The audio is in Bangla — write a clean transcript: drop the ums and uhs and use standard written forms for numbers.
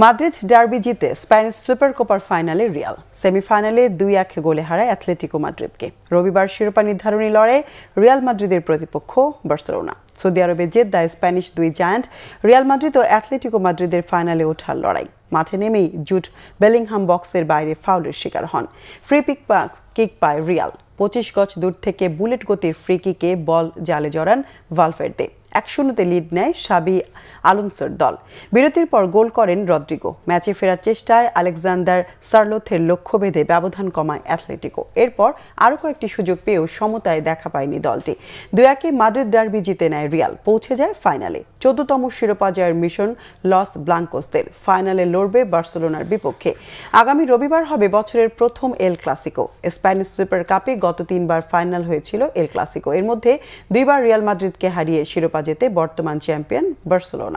মাদ্রিদ ডার্বি জিতে স্প্যানিশ সুপার কোপার ফাইনালে রিয়াল। সেমিফাইনালে 2-1 গোলে হারায় অ্যাথলেটিকো মাদ্রিদকে। রবিবার শিরোপা নির্ধারণী লড়াইয়ে রিয়াল মাদ্রিদের প্রতিপক্ষ বার্সেলোনা। সৌদি আরবে জেদ্দায় স্প্যানিশ দুই জায়ান্ট রিয়াল মাদ্রিদ ও অ্যাথলেটিকো মাদ্রিদের ফাইনালে ওঠার লড়াই। মাঠে নেমেই জুড বেলিংহাম বক্সের বাইরে ফাউলের শিকার হন। ফ্রি কিক পায় রিয়াল। 25 গজ দূর থেকে বুলেট গতির ফ্রি কিকে বল জালে জড়ান ভালভের্দে। 1-0 লিড নেয় শাবি আলোনসোর দল। বিরতির পর গোল করেন রদ্রিগো। ম্যাচে ফেরার চেষ্টায় আলেকজান্ডার সারলোথের লক্ষ্য ভেদে ব্যবধান কমায় অ্যাথলেটিকো। এরপর আরও কয়েকটি সুযোগ পেয়েও সমতায় দেখা পায়নি দলটি। 2-1 মাদ্রিদ ডার্বি জিতে নেয় রিয়াল, পৌঁছে যায় ফাইনালে। 14তম শিরোপা জয়ের মিশন লস ব্লাঙ্কোসদের। ফাইনালে লড়বে বার্সেলোনার বিপক্ষে। আগামী রবিবার হবে বছরের প্রথম এল ক্লাসিকো। স্প্যানিশ সুপার কাপে গত 3বার ফাইনাল হয়েছিল এল ক্লাসিকো। এর মধ্যে 2বার রিয়াল মাদ্রিদকে হারিয়ে শিরোপা জেতে বর্তমান চ্যাম্পিয়ন বার্সেলোনা।